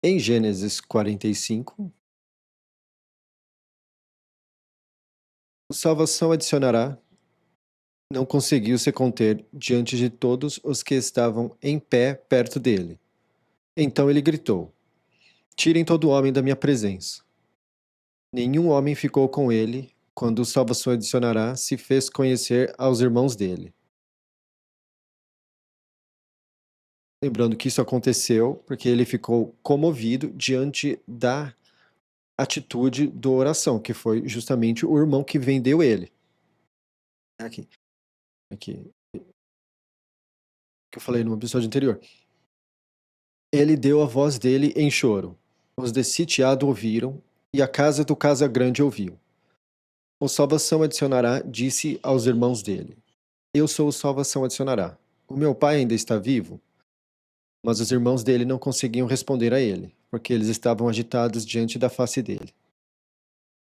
Em Gênesis 45, o salvação adicionará não conseguiu se conter diante de todos os que estavam em pé perto dele. Então ele gritou: Tirem todo homem da minha presença. Nenhum homem ficou com ele quando o salvação adicionará se fez conhecer aos irmãos dele. Lembrando que isso aconteceu porque ele ficou comovido diante da atitude da oração, que foi justamente o irmão que vendeu ele. Aqui, aqui, que eu falei no episódio anterior. Ele deu a voz dele em choro. Os de sitiado ouviram, e a casa do Casa Grande ouviu. O salvação adicionará disse aos irmãos dele: Eu sou o salvação adicionará. O meu pai ainda está vivo? Mas os irmãos dele não conseguiam responder a ele, porque eles estavam agitados diante da face dele.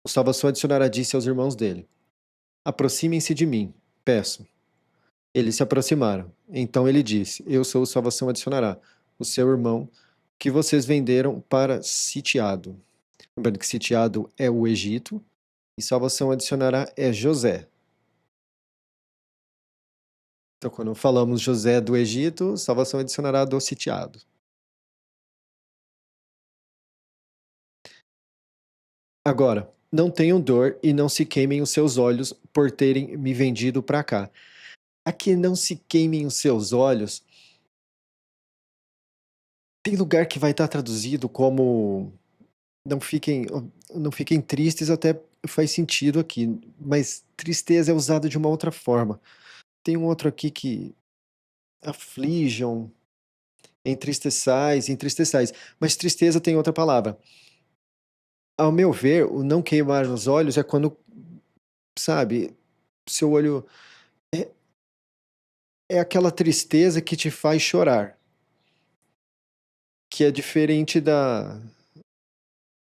O salvação adicionará disse aos irmãos dele: Aproximem-se de mim, peço. Eles se aproximaram. Então ele disse: Eu sou o salvação adicionará, o seu irmão, que vocês venderam para sitiado. Lembrando que sitiado é o Egito, e salvação adicionará é José. Então, quando falamos José do Egito, salvação adicionará do sitiado. Agora, não tenham dor e não se queimem os seus olhos por terem me vendido para cá. Aqui não se queimem os seus olhos. Tem lugar que vai estar traduzido como não fiquem, não fiquem tristes, até faz sentido aqui, mas tristeza é usado de uma outra forma. Tem um outro aqui que aflijam, entristeçais, mas tristeza tem outra palavra. Ao meu ver, o não queimar os olhos é quando, sabe, seu olho é, é aquela tristeza que te faz chorar, que é diferente da,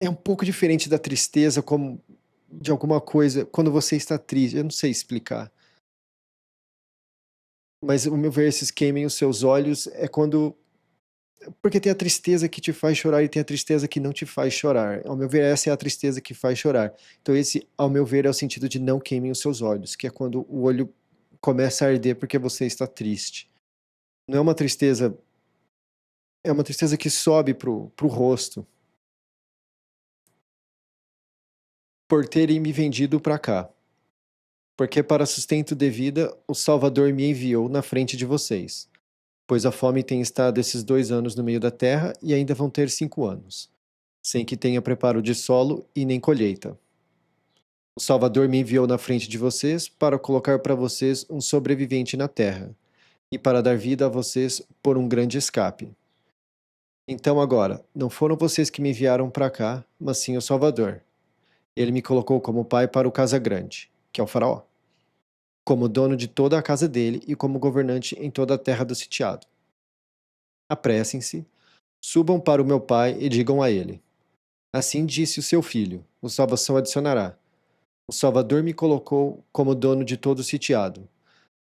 é um pouco diferente da tristeza como de alguma coisa quando você está triste. Eu não sei explicar. Mas o meu ver, esses queimem os seus olhos é quando. Porque tem a tristeza que te faz chorar e tem a tristeza que não te faz chorar. Ao meu ver, essa é a tristeza que faz chorar. Então, esse, ao meu ver, é o sentido de não queimem os seus olhos, que é quando o olho começa a arder porque você está triste. Não é uma tristeza. É uma tristeza que sobe pro rosto. Por terem me vendido para cá. Porque para sustento de vida, o Salvador me enviou na frente de vocês. Pois a fome tem estado esses 2 anos no meio da terra e ainda vão ter 5 anos, sem que tenha preparo de solo e nem colheita. O Salvador me enviou na frente de vocês para colocar para vocês um sobrevivente na terra, e para dar vida a vocês por um grande escape. Então agora, não foram vocês que me enviaram para cá, mas sim o Salvador. Ele me colocou como pai para o Casa Grande, que é o faraó, como dono de toda a casa dele e como governante em toda a terra do sitiado. Apressem-se, subam para o meu pai e digam a ele: Assim disse o seu filho, o salvação adicionará. O Salvador me colocou como dono de todo o sitiado.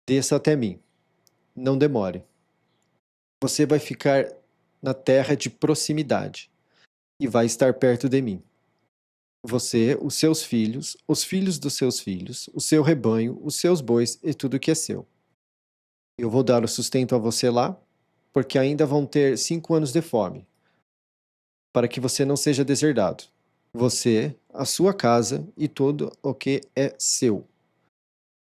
Desça até mim. Não demore. Você vai ficar na terra de proximidade e vai estar perto de mim. Você, os seus filhos, os filhos dos seus filhos, o seu rebanho, os seus bois e tudo que é seu. Eu vou dar o sustento a você lá, porque ainda vão ter 5 anos de fome, para que você não seja deserdado. Você, a sua casa e tudo o que é seu.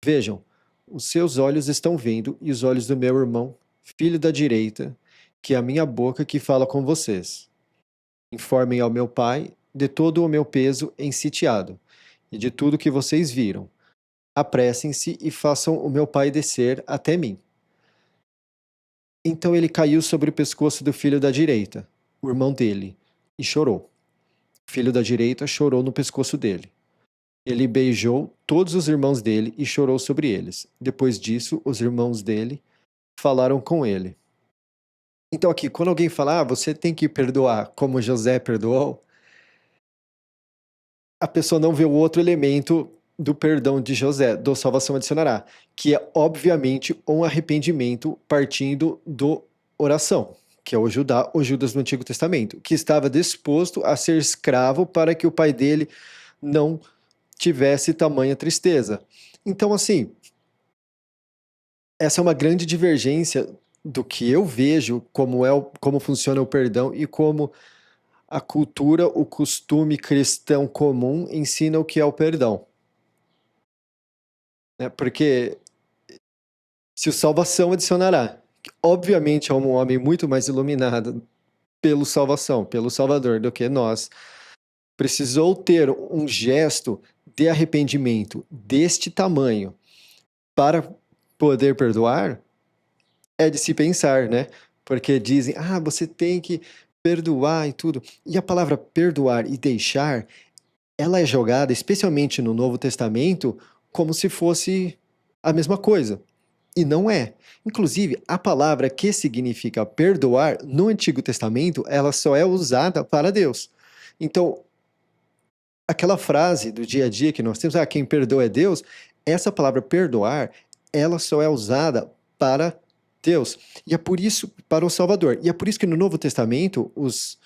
Vejam, os seus olhos estão vendo e os olhos do meu irmão, filho da direita, que é a minha boca que fala com vocês. Informem ao meu pai de todo o meu peso em sitiado e de tudo que vocês viram. Apressem-se e façam o meu pai descer até mim. Então ele caiu sobre o pescoço do filho da direita, o irmão dele, e chorou. O filho da direita chorou no pescoço dele. Ele beijou todos os irmãos dele e chorou sobre eles. Depois disso, os irmãos dele falaram com ele. Então aqui, quando alguém fala, você tem que perdoar como José perdoou, a pessoa não vê o outro elemento do perdão de José, do salvação adicionará, que é obviamente um arrependimento partindo do oração. que é o Judá, o Judas do Antigo Testamento, que estava disposto a ser escravo para que o pai dele não tivesse tamanha tristeza. Então, assim, essa é uma grande divergência do que eu vejo como funciona o perdão e como a cultura, o costume cristão comum ensina o que é o perdão, né? Porque se o salvação adicionará, obviamente é um homem muito mais iluminado pelo salvação, pelo Salvador, do que nós, precisou ter um gesto de arrependimento deste tamanho para poder perdoar, é de se pensar, né? Porque dizem, você tem que perdoar e tudo. E a palavra perdoar e deixar, ela é jogada, especialmente no Novo Testamento, como se fosse a mesma coisa. E não é. Inclusive, a palavra que significa perdoar no Antigo Testamento, ela só é usada para Deus. Então, aquela frase do dia a dia que nós temos, quem perdoa é Deus, essa palavra perdoar, ela só é usada para Deus. E é por isso, para o Salvador. E é por isso que no Novo Testamento, os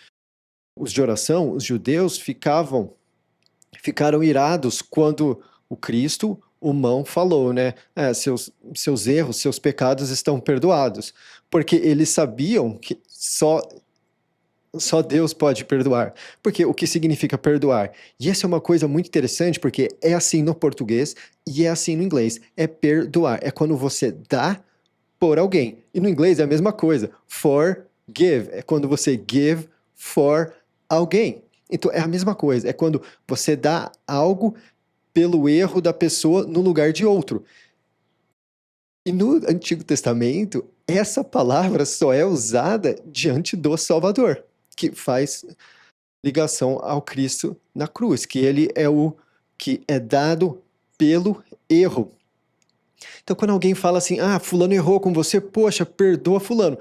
de oração, os judeus, ficaram irados quando o Cristo, o mão, falou, né? Seus erros, seus pecados estão perdoados. Porque eles sabiam que só Deus pode perdoar. Porque o que significa perdoar? E essa é uma coisa muito interessante, porque é assim no português e é assim no inglês. É perdoar. É quando você dá por alguém. E no inglês é a mesma coisa. Forgive. É quando você give for alguém. Então é a mesma coisa. É quando você dá algo pelo erro da pessoa no lugar de outro. E no Antigo Testamento, essa palavra só é usada diante do Salvador, que faz ligação ao Cristo na cruz, que ele é o que é dado pelo erro. Então, quando alguém fala assim, fulano errou com você, poxa, perdoa fulano.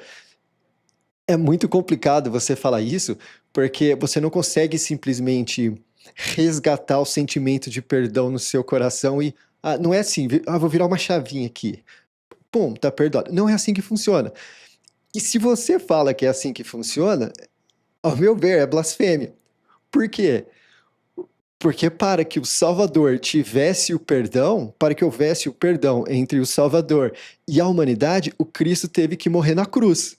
É muito complicado você falar isso, porque você não consegue simplesmente resgatar o sentimento de perdão no seu coração e, não é assim, vou virar uma chavinha aqui. Pum, tá perdoado. Não é assim que funciona. E se você fala que é assim que funciona, ao meu ver, é blasfêmia. Por quê? Porque para que o Salvador tivesse o perdão, para que houvesse o perdão entre o Salvador e a humanidade, o Cristo teve que morrer na cruz.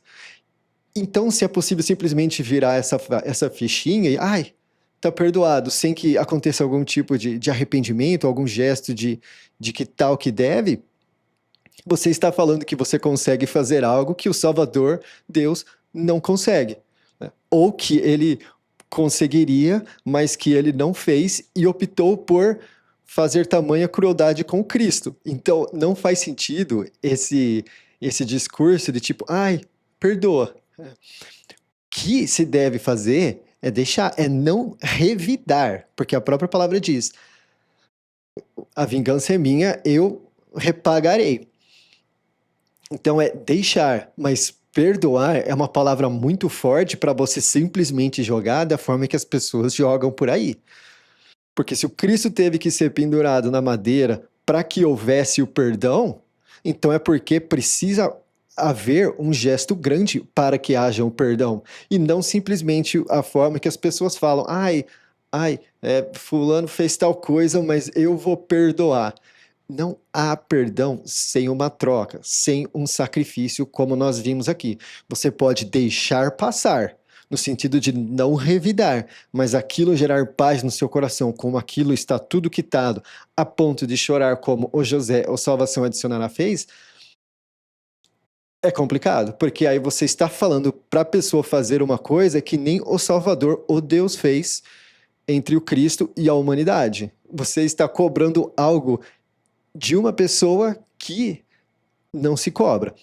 Então, se é possível simplesmente virar essa fichinha e, tá perdoado, sem que aconteça algum tipo de arrependimento, algum gesto de que tal que deve, você está falando que você consegue fazer algo que o Salvador, Deus, não consegue, né? Ou que ele conseguiria, mas que ele não fez e optou por fazer tamanha crueldade com Cristo. Então, não faz sentido esse discurso de tipo, perdoa. O que se deve fazer é deixar, é não revidar, porque a própria palavra diz, a vingança é minha, eu repagarei. Então é deixar, mas perdoar é uma palavra muito forte para você simplesmente jogar da forma que as pessoas jogam por aí. Porque se o Cristo teve que ser pendurado na madeira para que houvesse o perdão, então é porque precisa haver um gesto grande para que haja um perdão. E não simplesmente a forma que as pessoas falam, fulano fez tal coisa, mas eu vou perdoar. Não há perdão sem uma troca, sem um sacrifício, como nós vimos aqui. Você pode deixar passar, no sentido de não revidar, mas aquilo gerar paz no seu coração, como aquilo está tudo quitado, a ponto de chorar como o José, o Salvação Adicionará fez, é complicado, porque aí você está falando para a pessoa fazer uma coisa que nem o Salvador, o Deus, fez entre o Cristo e a humanidade. Você está cobrando algo de uma pessoa que não se cobra.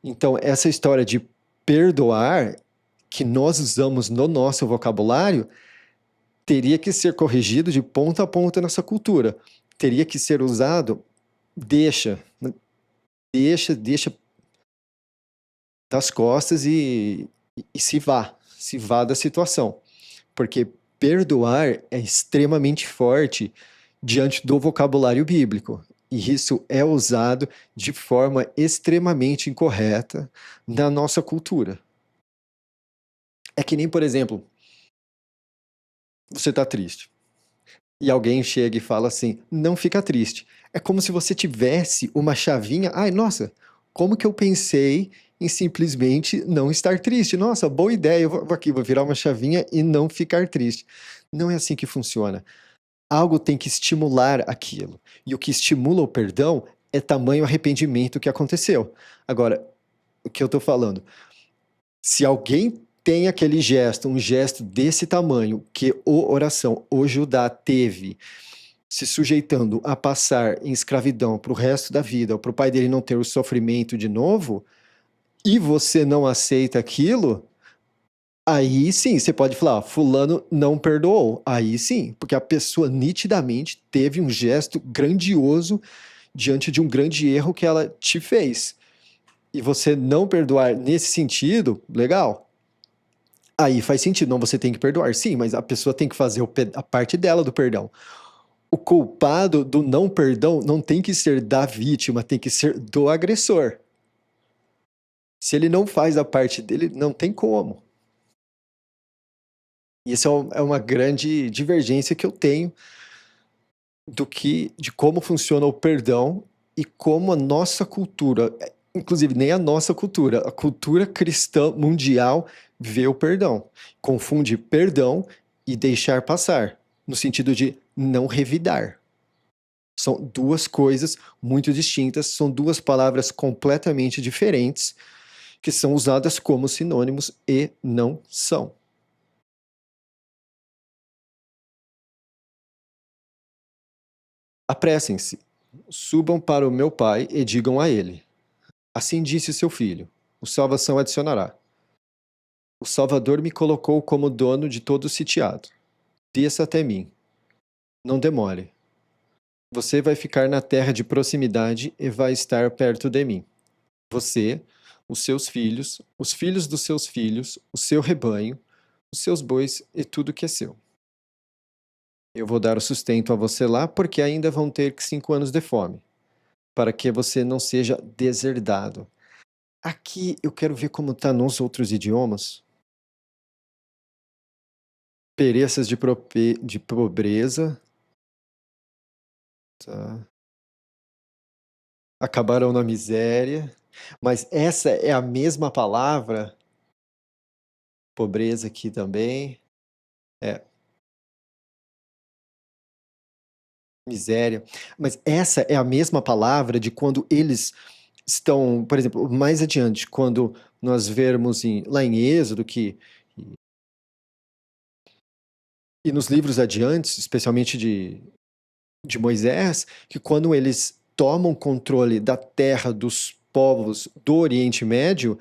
Então, essa história de perdoar, que nós usamos no nosso vocabulário, teria que ser corrigido de ponta a ponta nessa cultura. Teria que ser usado, deixa das costas e se vá da situação. Porque perdoar é extremamente forte diante do vocabulário bíblico. E isso é usado de forma extremamente incorreta na nossa cultura. É que nem, por exemplo, você tá triste. E alguém chega e fala assim: não fica triste. É como se você tivesse uma chavinha. Ai, nossa, como que eu pensei em simplesmente não estar triste? Nossa, boa ideia. Eu vou aqui, vou virar uma chavinha e não ficar triste. Não é assim que funciona. Algo tem que estimular aquilo. E o que estimula o perdão é tamanho arrependimento que aconteceu. Agora, o que eu tô falando? Se alguém tem aquele gesto, um gesto desse tamanho que o oração, o Judá teve, se sujeitando a passar em escravidão para o resto da vida, ou para o pai dele não ter o sofrimento de novo, e você não aceita aquilo, aí sim, você pode falar, ó, fulano não perdoou. Aí sim, porque a pessoa nitidamente teve um gesto grandioso diante de um grande erro que ela te fez. E você não perdoar nesse sentido, legal. Aí faz sentido, não, você tem que perdoar. Sim, mas a pessoa tem que fazer a parte dela do perdão. O culpado do não perdão não tem que ser da vítima, tem que ser do agressor. Se ele não faz a parte dele, não tem como. E isso é uma grande divergência que eu tenho de como funciona o perdão e como a nossa cultura, inclusive nem a nossa cultura, a cultura cristã mundial vê o perdão. Confunde perdão e deixar passar, no sentido de não revidar. São duas coisas muito distintas, são duas palavras completamente diferentes que são usadas como sinônimos e não são. Apressem-se, subam para o meu pai e digam a ele: assim disse seu filho, o salvação adicionará. O Salvador me colocou como dono de todo o sitiado. Desça até mim. Não demore. Você vai ficar na terra de proximidade e vai estar perto de mim. Você, os seus filhos, os filhos dos seus filhos, o seu rebanho, os seus bois e tudo que é seu. Eu vou dar o sustento a você lá, porque ainda vão ter 5 anos de fome, para que você não seja deserdado. Aqui eu quero ver como está nos outros idiomas. Pereças de pobreza, tá? Acabarão na miséria. Mas essa é a mesma palavra, pobreza aqui também, é miséria. Mas essa é a mesma palavra de quando eles estão, por exemplo, mais adiante, quando nós vermos lá em Êxodo e nos livros adiantes, especialmente de Moisés, que quando eles tomam controle da terra dos povos do Oriente Médio,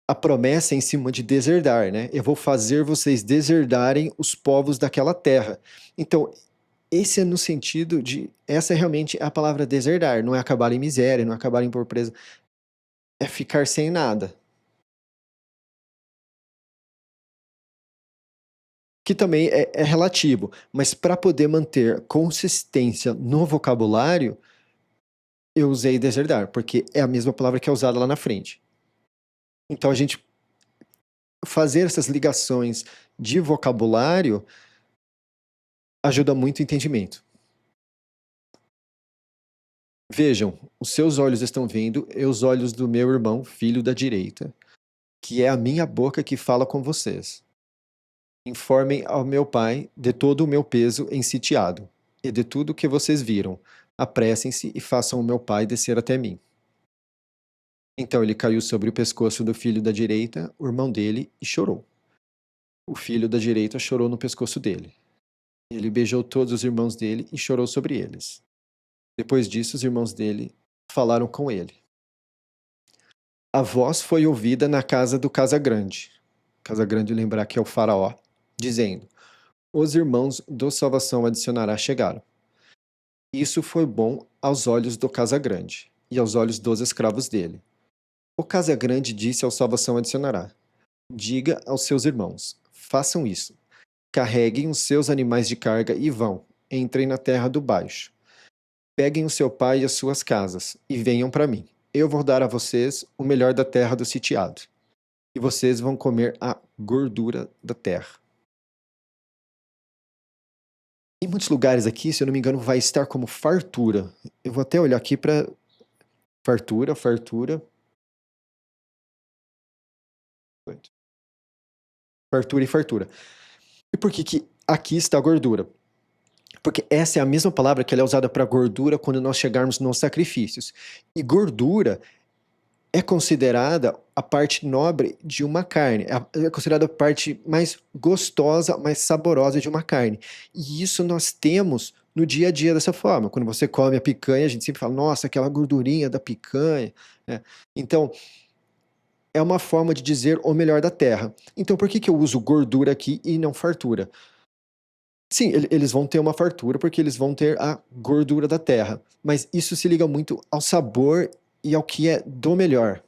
a promessa é em cima de deserdar, né? Eu vou fazer vocês deserdarem os povos daquela terra. Então, esse é no sentido de. Essa é realmente a palavra deserdar, não é acabar em miséria, não é acabar em pobreza, é ficar sem nada. Que também é relativo, mas para poder manter consistência no vocabulário, eu usei deserdar, porque é a mesma palavra que é usada lá na frente. Então a gente fazer essas ligações de vocabulário ajuda muito o entendimento. Vejam, os seus olhos estão vendo e os olhos do meu irmão, filho da direita, que é a minha boca que fala com vocês. Informem ao meu pai de todo o meu peso em sitiado, e de tudo que vocês viram. Apressem-se e façam o meu pai descer até mim. Então ele caiu sobre o pescoço do filho da direita, o irmão dele, e chorou. O filho da direita chorou no pescoço dele. Ele beijou todos os irmãos dele e chorou sobre eles. Depois disso, os irmãos dele falaram com ele. A voz foi ouvida na casa do Casagrande. Casagrande, lembrar que é o faraó, dizendo: os irmãos do Salvação Adicionará chegaram. Isso foi bom aos olhos do Casagrande e aos olhos dos escravos dele. O Casagrande disse ao Salvação Adicionará: diga aos seus irmãos, façam isso. Carreguem os seus animais de carga e vão. Entrem na terra do baixo. Peguem o seu pai e as suas casas e venham para mim. Eu vou dar a vocês o melhor da terra do sitiado. e vocês vão comer a gordura da terra. Em muitos lugares aqui, se eu não me engano, vai estar como fartura. Eu vou até olhar aqui para fartura, fartura. Fartura e fartura. E por que que aqui está gordura? Porque essa é a mesma palavra que ela é usada para gordura quando nós chegarmos nos sacrifícios. E gordura é considerada a parte nobre de uma carne, é considerada a parte mais gostosa, mais saborosa de uma carne. E isso nós temos no dia a dia dessa forma. Quando você come a picanha, a gente sempre fala, nossa, aquela gordurinha da picanha, né? Então, é uma forma de dizer o melhor da terra. Então, por que que eu uso gordura aqui e não fartura? Sim, eles vão ter uma fartura porque eles vão ter a gordura da terra, mas isso se liga muito ao sabor e ao que é do melhor.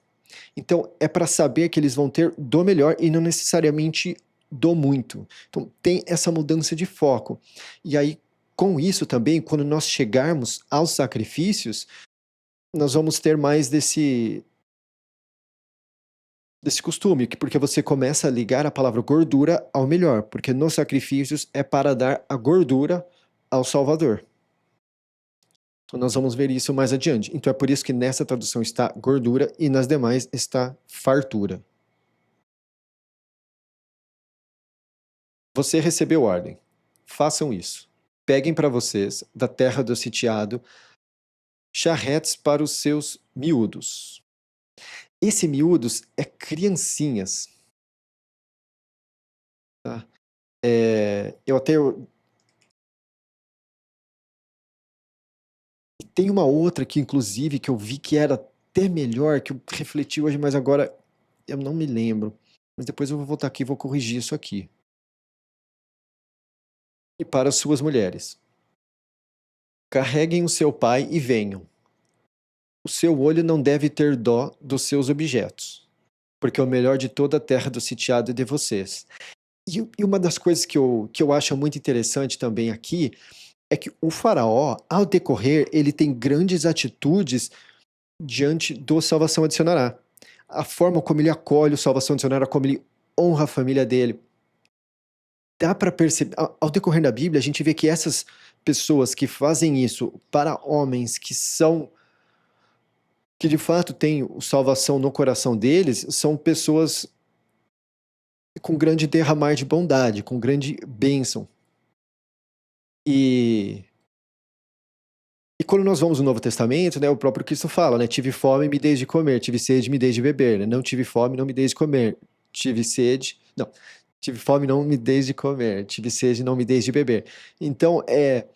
Então, é para saber que eles vão ter do melhor e não necessariamente do muito. Então, tem essa mudança de foco. E aí, com isso também, quando nós chegarmos aos sacrifícios, nós vamos ter mais desse costume, porque você começa a ligar a palavra gordura ao melhor, porque nos sacrifícios é para dar a gordura ao Salvador. Então nós vamos ver isso mais adiante. Então é por isso que nessa tradução está gordura e nas demais está fartura. Você recebeu ordem. Façam isso. Peguem para vocês, da terra do sitiado, charretes para os seus miúdos. Esse miúdos é criancinhas. Tá? Eu até... Tem uma outra que, inclusive, que eu vi que era até melhor, que eu refleti hoje, mas agora eu não me lembro. Mas depois eu vou voltar aqui e vou corrigir isso aqui. E para as suas mulheres. Carreguem o seu pai e venham. O seu olho não deve ter dó dos seus objetos, porque o melhor de toda a terra do sitiado é de vocês. E uma das coisas que eu acho muito interessante também aqui é que o faraó, ao decorrer, ele tem grandes atitudes diante do Salvação Adicionará. A forma como ele acolhe o Salvação Adicionará, como ele honra a família dele. Dá para perceber, ao decorrer da Bíblia, a gente vê que essas pessoas que fazem isso para homens que de fato têm o salvação no coração deles, são pessoas com grande derramar de bondade, com grande bênção. E quando nós vamos no Novo Testamento, né, o próprio Cristo fala, né, tive fome, me deis de comer, tive sede, me deis de beber, né? Não tive fome, não me deis de comer, tive sede, não, tive fome, não me deis de comer, tive sede, não me deis de beber. Então, é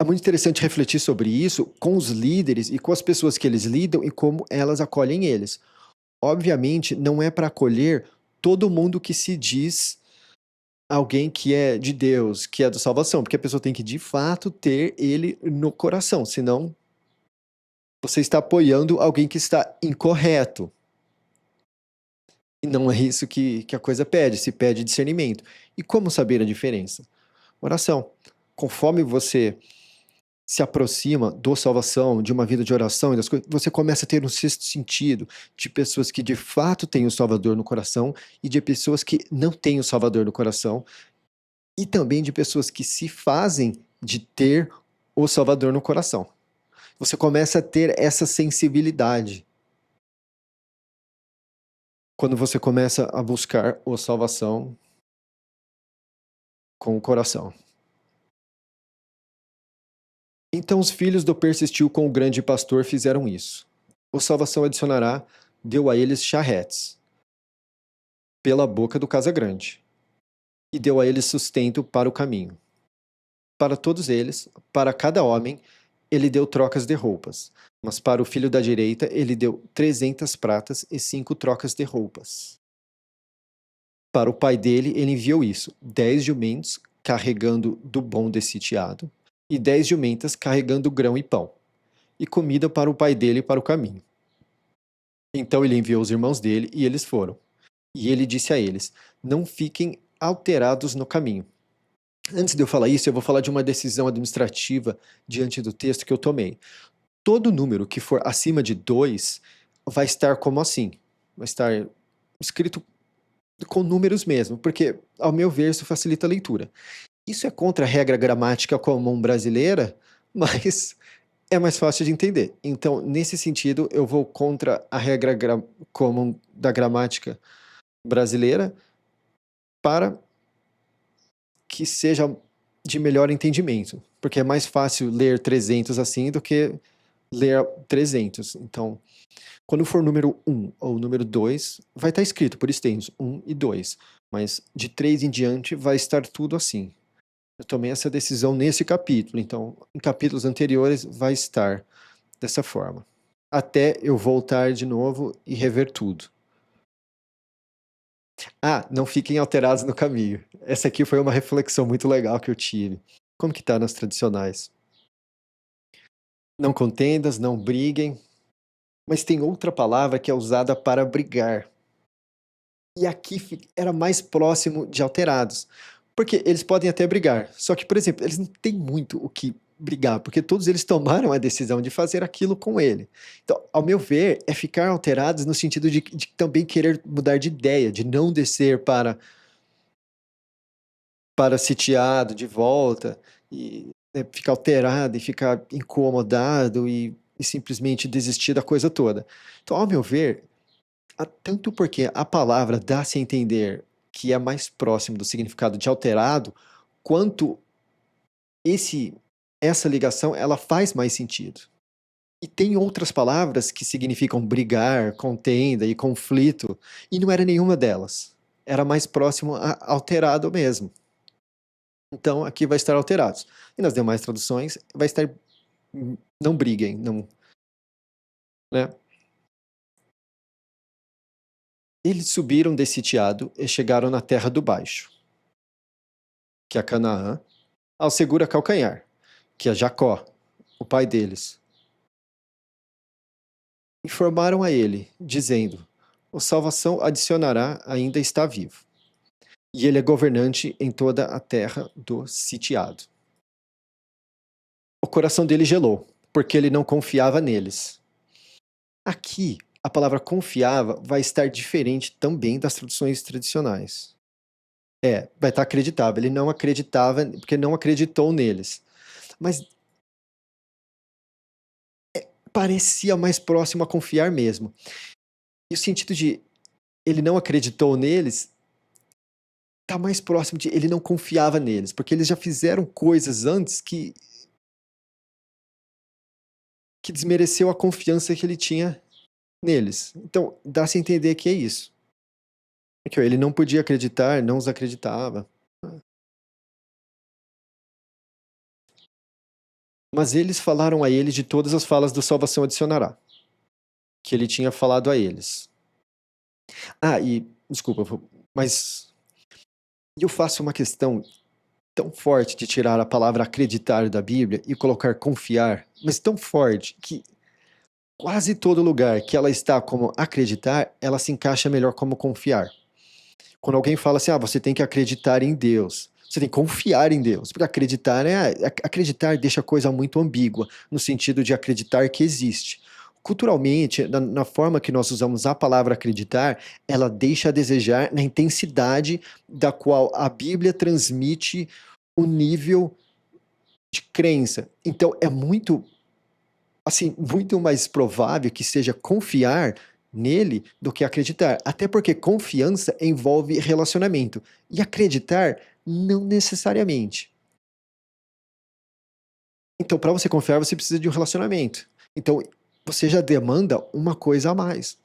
muito interessante refletir sobre isso com os líderes e com as pessoas que eles lidam e como elas acolhem eles. Obviamente, não é para acolher todo mundo que se diz alguém que é de Deus, que é da salvação, porque a pessoa tem que de fato ter ele no coração, senão você está apoiando alguém que está incorreto. E não é isso que a coisa pede, se pede discernimento. E como saber a diferença? Oração. Conforme você se aproxima da salvação, de uma vida de oração e das coisas, você começa a ter um sexto sentido de pessoas que de fato têm o Salvador no coração e de pessoas que não têm o Salvador no coração e também de pessoas que se fazem de ter o Salvador no coração. Você começa a ter essa sensibilidade quando você começa a buscar a salvação com o coração. Então os filhos do persistiu com o grande pastor fizeram isso. O salvação adicionará deu a eles charretes pela boca do Casa Grande e deu a eles sustento para o caminho. Para todos eles, para cada homem, ele deu trocas de roupas, mas para o filho da direita ele deu 300 pratas e 5 trocas de roupas. Para o pai dele ele enviou isso, 10 jumentos carregando do bom desse sitiado, e 10 jumentas carregando grão e pão, e comida para o pai dele para o caminho. Então ele enviou os irmãos dele, e eles foram. E ele disse a eles, não fiquem alterados no caminho. Antes de eu falar isso, eu vou falar de uma decisão administrativa diante do texto que eu tomei. Todo número que for acima de 2 vai estar como assim. vai estar escrito com números mesmo, porque, ao meu ver, isso facilita a leitura. Isso é contra a regra gramática comum brasileira, mas é mais fácil de entender. Então, nesse sentido, eu vou contra a regra comum da gramática brasileira para que seja de melhor entendimento, porque é mais fácil ler 300 assim do que ler 300. Então, quando for número 1 ou número 2, vai estar escrito por extenso 1 e 2, mas de 3 em diante vai estar tudo assim. Eu tomei essa decisão nesse capítulo, então em capítulos anteriores vai estar dessa forma. Até eu voltar de novo e rever tudo. Ah, não fiquem alterados no caminho. Essa aqui foi uma reflexão muito legal que eu tive. Como que tá nas tradicionais? Não contendas, não briguem, mas tem outra palavra que é usada para brigar. E aqui era mais próximo de alterados. Porque eles podem até brigar, só que, por exemplo, eles não têm muito o que brigar, porque todos eles tomaram a decisão de fazer aquilo com ele. Então, ao meu ver, é ficar alterados no sentido de também querer mudar de ideia, de não descer para sitiado de volta, e ficar alterado, e ficar incomodado, e simplesmente desistir da coisa toda. Então, ao meu ver, tanto porque a palavra dá-se a entender que é mais próximo do significado de alterado, quanto esse essa ligação ela faz mais sentido. E tem outras palavras que significam brigar, contenda e conflito, e não era nenhuma delas. Era mais próximo a alterado mesmo. Então aqui vai estar alterados. E nas demais traduções vai estar não briguem, não, né? Eles subiram desse sitiado e chegaram na terra do baixo, que é Canaã, ao segura calcanhar, que é Jacó, o pai deles. Informaram a ele, dizendo: o salvação adicionará ainda está vivo, e ele é governante em toda a terra do sitiado. O coração dele gelou, porque ele não confiava neles. Aqui, a palavra confiava vai estar diferente também das traduções tradicionais. Vai estar acreditável. Ele não acreditava, porque não acreditou neles. Mas parecia mais próximo a confiar mesmo. E o sentido de ele não acreditou neles tá mais próximo de ele não confiava neles, porque eles já fizeram coisas antes que desmereceu a confiança que ele tinha neles. Então, dá-se a entender que é isso. Que ele não podia acreditar, não os acreditava. Mas eles falaram a ele de todas as falas do salvação adicionará, que ele tinha falado a eles. E, desculpa, mas eu faço uma questão tão forte de tirar a palavra acreditar da Bíblia e colocar confiar, mas tão forte que quase todo lugar que ela está como acreditar, ela se encaixa melhor como confiar. Quando alguém fala assim, você tem que acreditar em Deus, você tem que confiar em Deus, porque acreditar deixa a coisa muito ambígua, no sentido de acreditar que existe. Culturalmente, na forma que nós usamos a palavra acreditar, ela deixa a desejar na intensidade da qual a Bíblia transmite o nível de crença. Então é muito, assim, muito mais provável que seja confiar nele do que acreditar. Até porque confiança envolve relacionamento e acreditar não necessariamente. Então, para você confiar, você precisa de um relacionamento. Então, você já demanda uma coisa a mais.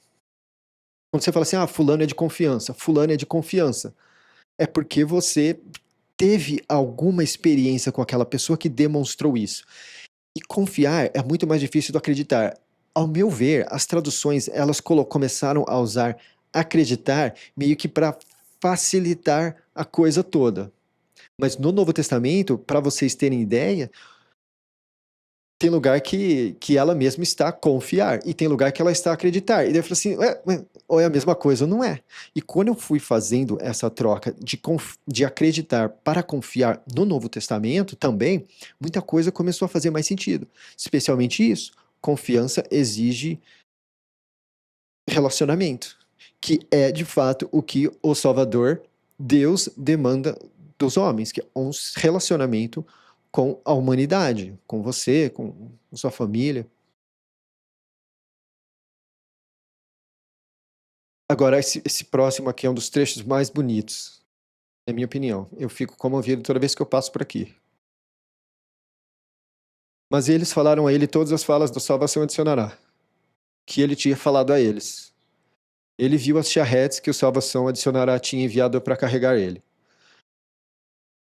Quando você fala assim, fulano é de confiança, fulano é de confiança, é porque você teve alguma experiência com aquela pessoa que demonstrou isso. E confiar é muito mais difícil do acreditar. Ao meu ver, as traduções elas começaram a usar acreditar meio que para facilitar a coisa toda. Mas no Novo Testamento, para vocês terem ideia, tem lugar que ela mesma está a confiar, e tem lugar que ela está a acreditar. E daí eu falo assim, ou é a mesma coisa ou não é. E quando eu fui fazendo essa troca de acreditar para confiar no Novo Testamento também, muita coisa começou a fazer mais sentido. Especialmente isso, confiança exige relacionamento. que é de fato o que o Salvador, Deus, demanda dos homens, que é um relacionamento com a humanidade, com você, com sua família. Agora, esse próximo aqui é um dos trechos mais bonitos, na minha opinião. Eu fico comovido toda vez que eu passo por aqui. Mas eles falaram a ele todas as falas da salvação adicionará, que ele tinha falado a eles. Ele viu as charretes que o salvação adicionará tinha enviado para carregar ele.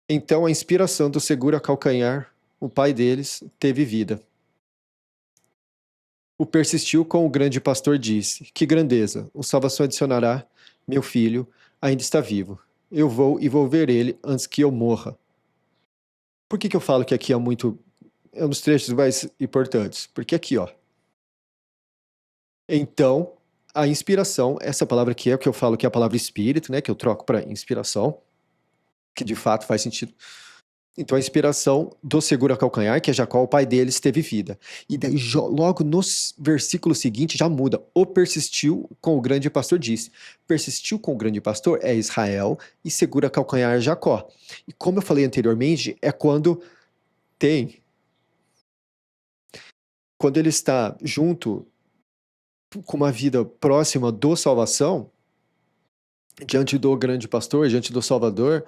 Então a inspiração do seguro a calcanhar, o pai deles, teve vida. O persistiu com o grande pastor disse, que grandeza, o salvação adicionará, meu filho, ainda está vivo. Eu vou e vou ver ele antes que eu morra. Por que eu falo que aqui é um dos trechos mais importantes? Porque aqui, ó. Então, a inspiração, essa palavra aqui é o que eu falo que é a palavra espírito, né? Que eu troco para inspiração, que de fato faz sentido. Então, a inspiração do seguro a calcanhar, que é Jacó, o pai deles, teve vida. E daí, logo no versículo seguinte, já muda. O persistiu com o grande pastor disse. Persistiu com o grande pastor é Israel e segura a calcanhar é Jacó. E como eu falei anteriormente, é quando ele está junto com uma vida próxima do salvação, diante do grande pastor, diante do Salvador,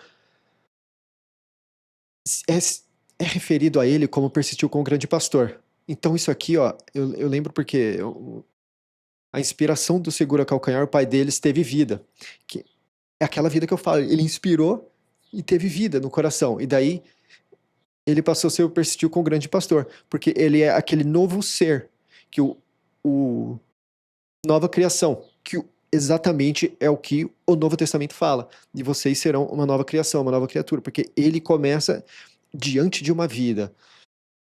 é referido a ele como persistiu com o grande pastor. Então isso aqui, ó, eu lembro porque a inspiração do segura calcanhar, o pai deles teve vida. Que é aquela vida que eu falo, ele inspirou e teve vida no coração. E daí ele passou a ser o persistiu com o grande pastor, porque ele é aquele novo ser, que o nova criação, que exatamente é o que o Novo Testamento fala. E vocês serão uma nova criação, uma nova criatura, porque ele começa diante de uma vida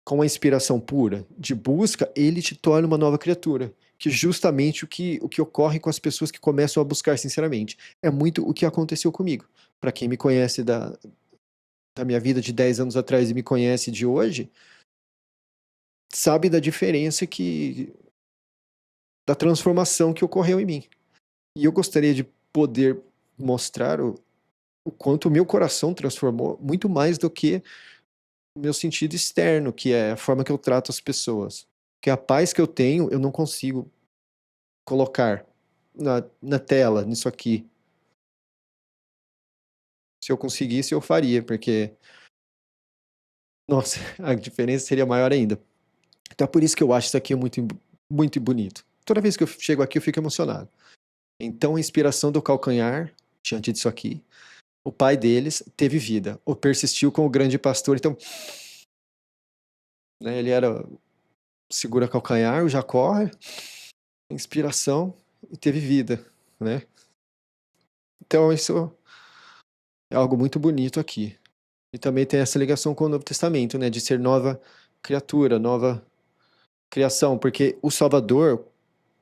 com a inspiração pura de busca, ele te torna uma nova criatura. Que justamente o que ocorre com as pessoas que começam a buscar sinceramente. É muito o que aconteceu comigo. Para quem me conhece da minha vida de 10 anos atrás e me conhece de hoje, sabe da diferença da transformação que ocorreu em mim. E eu gostaria de poder mostrar o quanto o meu coração transformou muito mais do que o meu sentido externo, que é a forma que eu trato as pessoas. Que a paz que eu tenho, eu não consigo colocar na tela, nisso aqui. Se eu conseguisse, eu faria, porque, nossa, a diferença seria maior ainda. Então é por isso que eu acho isso aqui muito, muito bonito. Toda vez que eu chego aqui, eu fico emocionado. Então a inspiração do calcanhar, diante disso aqui, o pai deles teve vida, ou persistiu com o grande pastor. Então, né, ele era segura calcanhar, o Jacó, inspiração e teve vida, né? Então isso é algo muito bonito aqui. E também tem essa ligação com o Novo Testamento, né, de ser nova criatura, nova criação, porque o Salvador,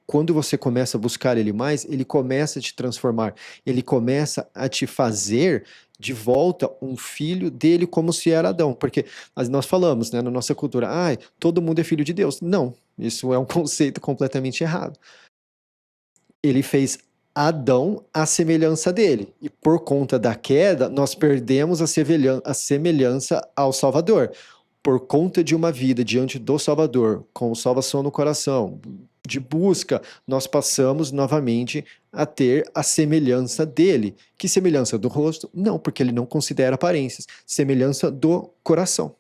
quando você começa a buscar ele mais, ele começa a te transformar, ele começa a te fazer de volta um filho dele como se era Adão, porque nós falamos, né, na nossa cultura, todo mundo é filho de Deus. Não, isso é um conceito completamente errado. Ele fez Adão à semelhança dele, e por conta da queda, nós perdemos a semelhança ao Salvador. Por conta de uma vida diante do Salvador, com salvação no coração, de busca, nós passamos novamente a ter a semelhança dele. Que semelhança do rosto? Não, porque ele não considera aparências. Semelhança do coração.